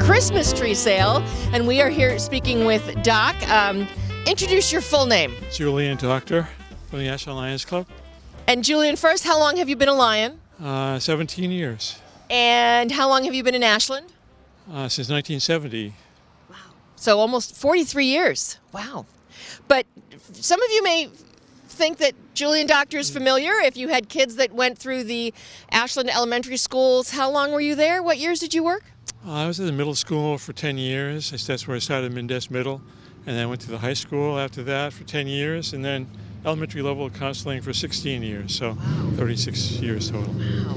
Christmas tree sale, and we are here speaking with Doc. Introduce your full name. Julian Doctor from the Ashland Lions Club. And Julian, first, how long have you been a Lion? 17 years. And how long have you been in Ashland? Since 1970. Wow. So almost 43 years. Wow. But some of you may think that Julian Doctor is familiar. If you had kids that went through the Ashland elementary schools, how long were you there? What years did you work? I was at the middle school for 10 years. That's where I started, Mendez Middle. And then went to the high school after that for 10 years. And then elementary level counseling for 16 years. So 36 years total. Wow.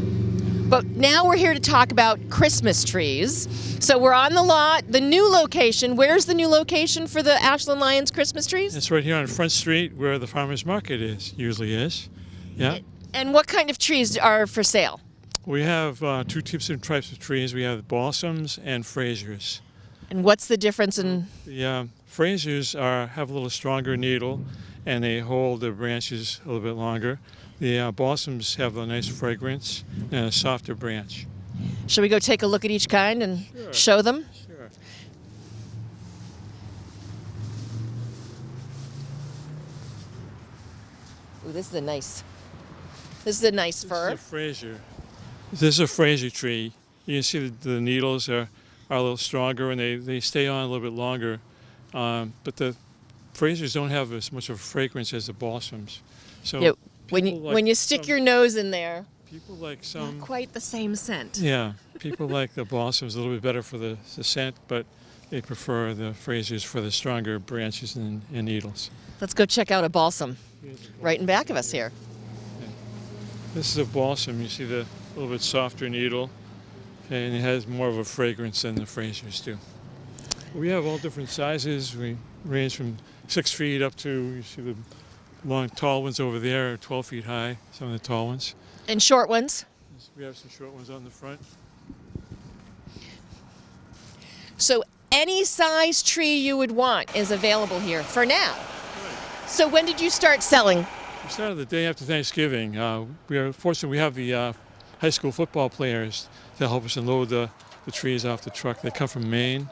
But now we're here to talk about Christmas trees. So we're on the lot, the new location. Where's the new location for the Ashland Lions Christmas trees? It's right here on Front Street where the farmers market usually is. Yeah. And what kind of trees are for sale? We have two types of trees. We have balsams and Frasers. And what's the difference in? The Frasers have a little stronger needle, and they hold the branches a little bit longer. The balsams have a nice fragrance and a softer branch. Shall we go take a look at each kind and show them? Sure. Ooh, this is a nice fir. This is a Fraser. This is a Fraser tree. You can see the needles are a little stronger, and they stay on a little bit longer. But the Frasers don't have as much of a fragrance as the balsams. So yeah, when you stick your nose in there, people like some not quite the same scent. Yeah, people like the balsams a little bit better for the scent, but they prefer the Frasers for the stronger branches and needles. Let's go check out a balsam right in back of us here. Okay. This is a balsam. You see the little bit softer needle, okay, and it has more of a fragrance than the Frasers do. We have all different sizes. We range from 6 feet up to, you see the long, tall ones over there are 12 feet high, some of the tall ones. And short ones? We have some short ones on the front. So any size tree you would want is available here for now. Right. So when did you start selling? We started the day after Thanksgiving. We are fortunate we have the high school football players to help us unload the trees off the truck. They come from Maine,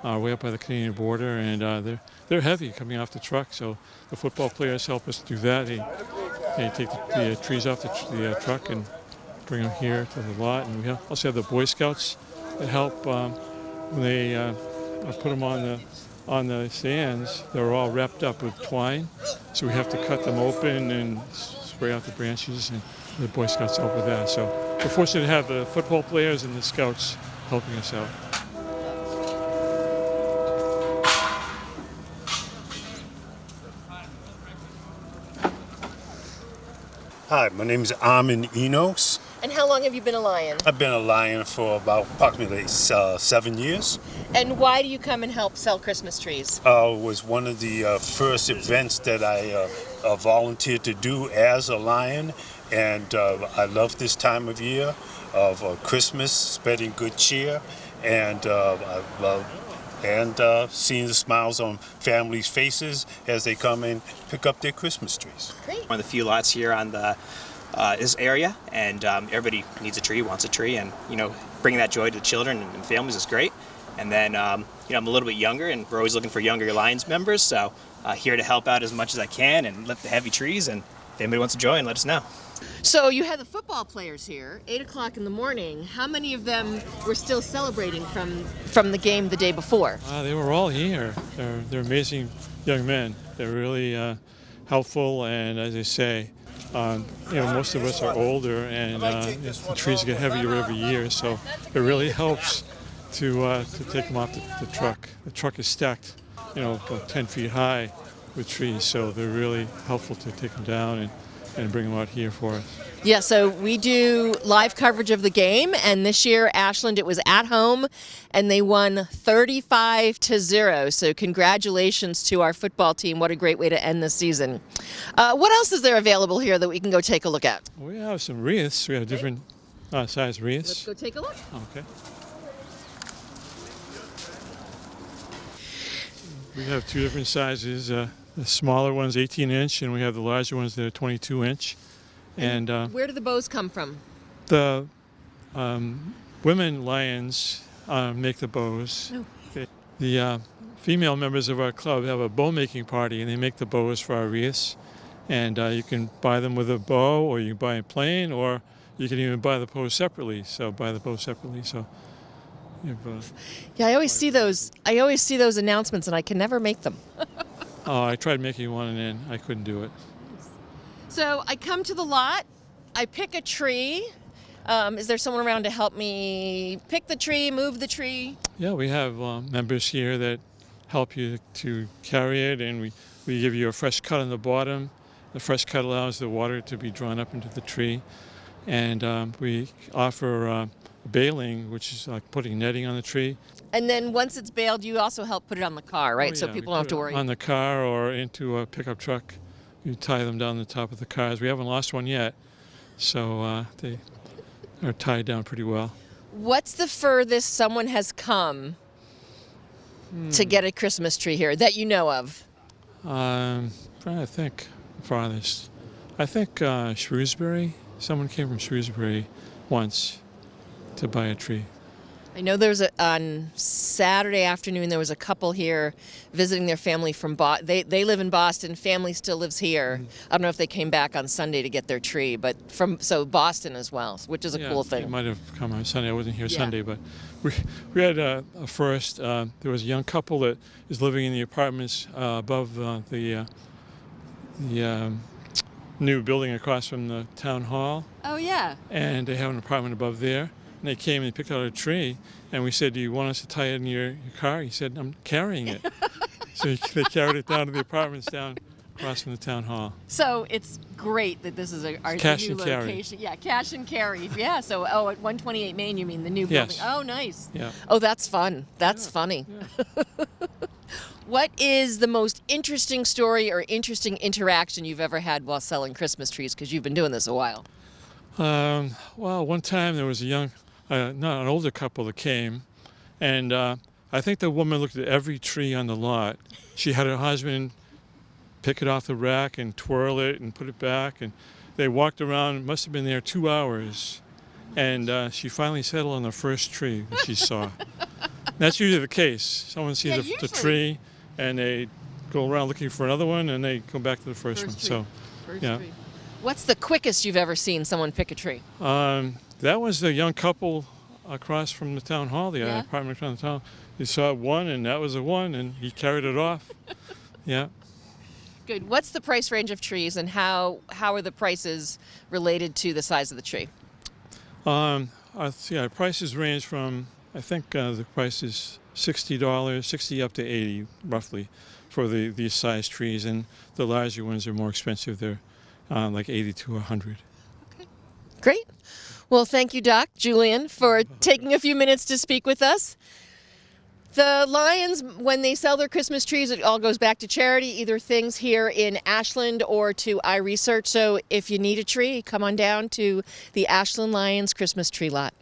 way up by the Canadian border, and they're heavy coming off the truck. So the football players help us do that. They take the trees off the truck and bring them here to the lot. And we also have the Boy Scouts that help when they put them on the stands. They're all wrapped up with twine, so we have to cut them open and spray out the branches, and the Boy Scouts help with that. So we're fortunate to have the football players and the Scouts helping us out. Hi, my name is Armin Enos. And how long have you been a Lion? I've been a Lion for about approximately 7 years. And why do you come and help sell Christmas trees? It was one of the first events that I volunteered to do as a Lion, and I love this time of year of Christmas, spreading good cheer, and I love seeing the smiles on families' faces as they come and pick up their Christmas trees. Great. One of the few lots here on this area, and everybody needs a tree, wants a tree, and bringing that joy to the children and families is great. And then I'm a little bit younger, and we're always looking for younger Lions members, so here to help out as much as I can and lift the heavy trees. And if anybody wants to join, let us know. So you had the football players here, 8 o'clock in the morning. How many of them were still celebrating from the game the day before? They were all here. They're amazing young men. They're really helpful, and as I say, most of us are older, and the trees get heavier every year, so it really helps to take them off the truck. The truck is stacked, about 10 feet high with trees, so they're really helpful to take them down and bring them out here for us. Yeah, so we do live coverage of the game, and this year Ashland, it was at home, and they won 35-0. So congratulations to our football team. What a great way to end the season. What else is there available here that we can go take a look at? We have some wreaths. We have different size wreaths. Let's go take a look. Okay. We have two different sizes. The smaller one's 18-inch, and we have the larger ones that are 22-inch. And where do the bows come from? the women Lions make the bows. The female members of our club have a bow making party, and they make the bows for our wreaths. And you can buy them with a bow, or you can buy it plain, or you can even buy the bow separately. So buy the bow separately. So Yeah, I always see those. I always see those announcements, and I can never make them. I tried making one, and then I couldn't do it. So I come to the lot, I pick a tree. Is there someone around to help me pick the tree, move the tree? Yeah, we have members here that help you to carry it, and we give you a fresh cut on the bottom. The fresh cut allows the water to be drawn up into the tree. And we offer baling, which is like putting netting on the tree. And then once it's baled, you also help put it on the car, right? Oh, So yeah, people we don't have put to it worry. on the car or into a pickup truck. You tie them down the top of the cars. We haven't lost one yet, so they are tied down pretty well. What's the furthest someone has come to get a Christmas tree here that you know of? Trying to think farthest. I think Shrewsbury. Someone came from Shrewsbury once to buy a tree. I know on Saturday afternoon there was a couple here visiting their family from Boston. They live in Boston. Family still lives here. I don't know if they came back on Sunday to get their tree, but so Boston as well, which is a cool They thing. might have come on Sunday. I wasn't here Yeah. Sunday, but we had a first. There was a young couple that is living in the apartments above the new building across from the town hall, Oh yeah. and they have an apartment above there. And they came and picked out a tree, and we said, "Do you want us to tie it in your car?" He said, "I'm carrying it." So they carried it down to the apartments down across from the town hall. So it's great that this is our Cash new and carry. location. Yeah, cash and carry. Yeah. So at 128 Main, you mean the new building? Yes. Oh, nice. Yeah. Oh, that's fun. That's funny. What is the most interesting story or interesting interaction you've ever had while selling Christmas trees? Because you've been doing this a while. Well, one time there was a young, an older couple that came, and I think the woman looked at every tree on the lot. She had her husband pick it off the rack and twirl it and put it back, and they walked around, must have been there 2 hours, and she finally settled on the first tree that she saw. That's usually the case. Someone sees the usually. tree, and they go around looking for another one, and they go back to the first one. tree. So, yeah. Tree. What's the quickest you've ever seen someone pick a tree? That was the young couple across from the town hall, the Yeah? apartment across the town. He saw one, and that was the one, and he carried it off. Yeah. Good. What's the price range of trees, and how are the prices related to the size of the tree? Our prices range from, I think the price is $60, 60 up to 80 roughly for these size trees, and the larger ones are more expensive. They're like 80 to 100. Great. Well, thank you, Doc Julian, for taking a few minutes to speak with us. The Lions, when they sell their Christmas trees, it all goes back to charity, either things here in Ashland or to iResearch. So if you need a tree, come on down to the Ashland Lions Christmas tree lot.